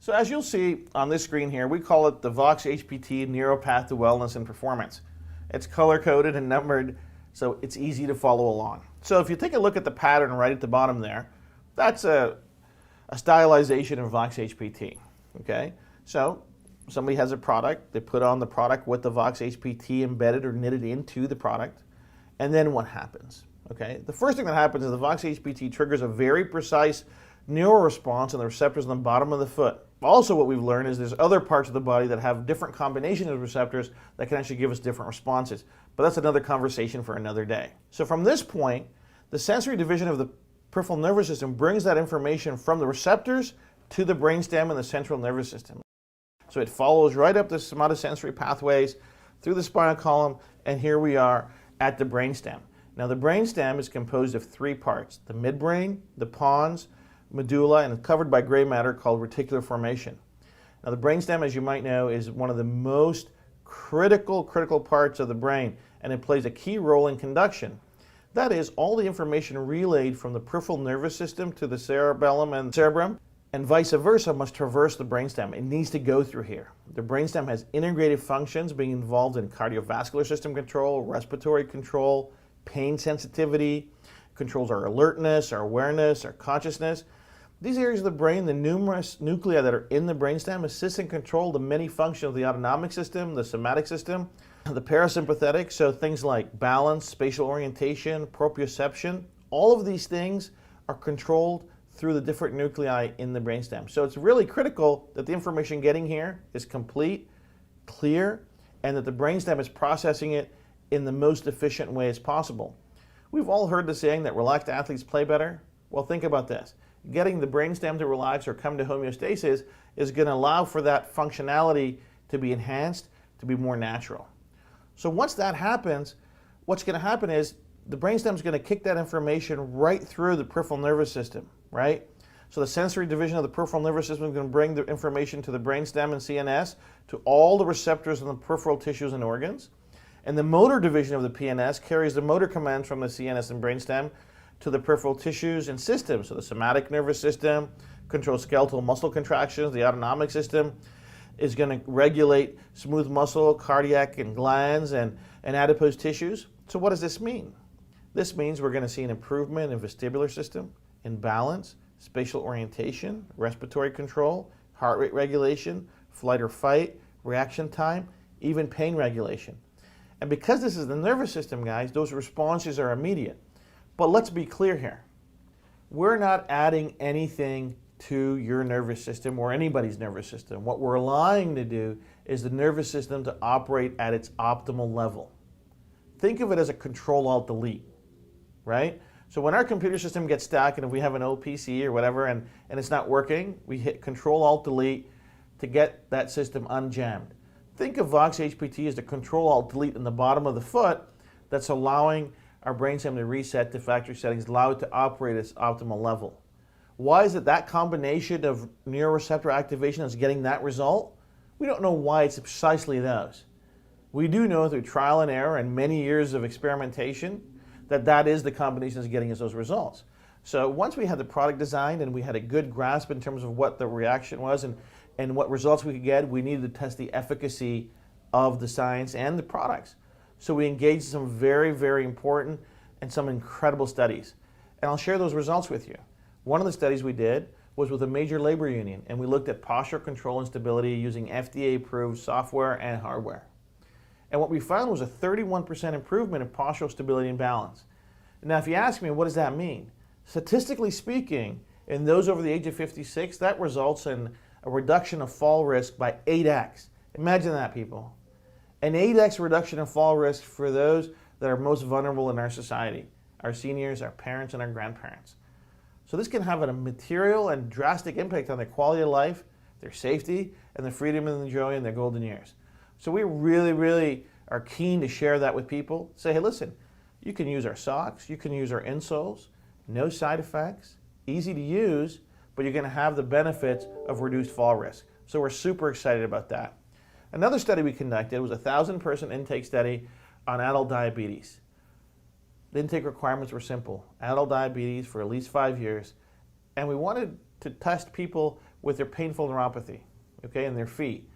So as you'll see on this screen here, we call it the Voxx HPT Neuropath to Wellness and Performance. It's color-coded and numbered, so it's easy to follow along. So if you take a look at the pattern right at the bottom there, that's a stylization of Voxx HPT, okay? So somebody has a product, they put on the product with the Voxx HPT embedded or knitted into the product, and then what happens, okay? The first thing that happens is the Voxx HPT triggers a very precise neural response on the receptors on the bottom of the foot. Also, what we've learned is there's other parts of the body that have different combinations of receptors that can actually give us different responses. But that's another conversation for another day. So from this point, the sensory division of the peripheral nervous system brings that information from the receptors to the brainstem and the central nervous system. So it follows right up the somatosensory pathways through the spinal column, and here we are at the brainstem. Now the brainstem is composed of three parts: the midbrain, the pons, medulla, and it's covered by gray matter called reticular formation. Now the brainstem, as you might know, is one of the most critical parts of the brain, and it plays a key role in conduction. That is, all the information relayed from the peripheral nervous system to the cerebellum and cerebrum, and vice versa, must traverse the brainstem. It needs to go through here. The brainstem has integrated functions being involved in cardiovascular system control, respiratory control, pain sensitivity, controls our alertness, our awareness, our consciousness. These areas of the brain, the numerous nuclei that are in the brainstem, assist and control the many functions of the autonomic system, the somatic system, the parasympathetic, so things like balance, spatial orientation, proprioception. All of these things are controlled through the different nuclei in the brainstem. So it's really critical that the information getting here is complete, clear, and that the brainstem is processing it in the most efficient way as possible. We've all heard the saying that relaxed athletes play better. Well, think about this. Getting the brainstem to relax or come to homeostasis is going to allow for that functionality to be enhanced, to be more natural. So once that happens, what's going to happen is the brainstem is going to kick that information right through the peripheral nervous system, right? So the sensory division of the peripheral nervous system is going to bring the information to the brainstem and CNS, to all the receptors in the peripheral tissues and organs. And the motor division of the PNS carries the motor commands from the CNS and brainstem to the peripheral tissues and systems. So the somatic nervous system controls skeletal muscle contractions. The autonomic system is going to regulate smooth muscle, cardiac and glands, and adipose tissues. So what does this mean? This means we're going to see an improvement in vestibular system, in balance, spatial orientation, respiratory control, heart rate regulation, flight or fight, reaction time, even pain regulation. And because this is the nervous system, guys, those responses are immediate. But let's be clear here. We're not adding anything to your nervous system or anybody's nervous system. What we're allowing to do is the nervous system to operate at its optimal level. Think of it as a Control-Alt-Delete, right? So when our computer system gets stuck, and if we have an old PC or whatever and it's not working, we hit Control-Alt-Delete to get that system unjammed. Think of Voxx HPT as the Control-Alt-Delete in the bottom of the foot that's allowing our brainstem to reset to factory settings, allow it to operate at its optimal level. Why is it that combination of neuroreceptor activation is getting that result? We don't know why it's precisely those. We do know through trial and error and many years of experimentation that that is the combination that's getting us those results. So once we had the product designed and we had a good grasp in terms of what the reaction was and what results we could get, we needed to test the efficacy of the science and the products. So we engaged in some very, very important and some incredible studies. And I'll share those results with you. One of the studies we did was with a major labor union, and we looked at posture control and stability using FDA-approved software and hardware. And what we found was a 31% improvement in postural stability and balance. Now, if you ask me, what does that mean? Statistically speaking, in those over the age of 56, that results in a reduction of fall risk by 8x. Imagine that, people. An 8x reduction in fall risk for those that are most vulnerable in our society, our seniors, our parents, and our grandparents. So this can have a material and drastic impact on their quality of life, their safety, and the freedom and the joy in their golden years. So we really, really are keen to share that with people. Say, hey, listen, you can use our socks, you can use our insoles, no side effects, easy to use, but you're going to have the benefits of reduced fall risk. So we're super excited about that. Another study we conducted was a 1,000-person intake study on adult diabetes. The intake requirements were simple: adult diabetes for at least 5 years, and we wanted to test people with their painful neuropathy, okay, in their feet.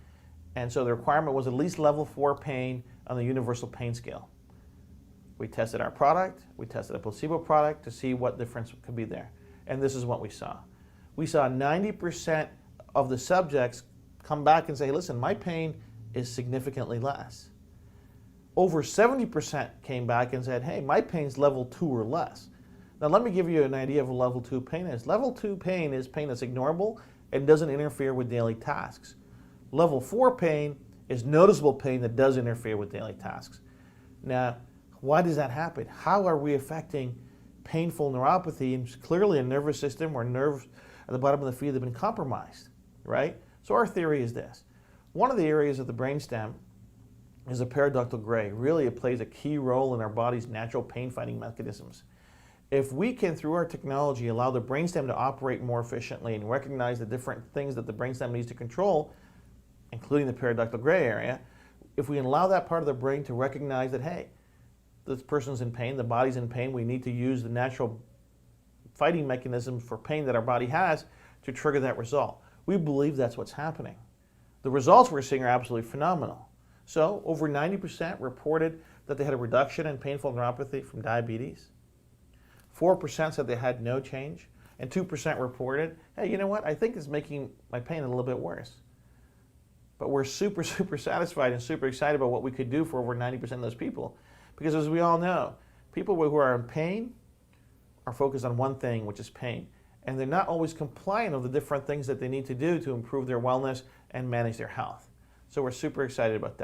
And so the requirement was at least level 4 pain on the universal pain scale. We tested our product, we tested a placebo product to see what difference could be there. And this is what we saw. We saw 90% of the subjects come back and say, listen, my pain is significantly less. Over 70% came back and said, hey, my pain's level 2 or less. Now let me give you an idea of what level 2 pain is. Level 2 pain is pain that's ignorable and doesn't interfere with daily tasks. Level 4 pain is noticeable pain that does interfere with daily tasks. Now, why does that happen? How are we affecting painful neuropathy? And clearly a nervous system or nerves at the bottom of the feet that have been compromised, right? So our theory is this. One of the areas of the brainstem is a periductal gray. Really, it plays a key role in our body's natural pain-fighting mechanisms. If we can, through our technology, allow the brainstem to operate more efficiently and recognize the different things that the brainstem needs to control, including the periductal gray area, if we can allow that part of the brain to recognize that, hey, this person's in pain, the body's in pain, we need to use the natural fighting mechanisms for pain that our body has to trigger that result. We believe that's what's happening. The results we're seeing are absolutely phenomenal. So over 90% reported that they had a reduction in painful neuropathy from diabetes. 4% said they had no change, and 2% reported, hey, you know what, I think it's making my pain a little bit worse. But we're super satisfied and super excited about what we could do for over 90% of those people. Because as we all know, people who are in pain are focused on one thing, which is pain. And they're not always compliant of the different things that they need to do to improve their wellness and manage their health. So we're super excited about that.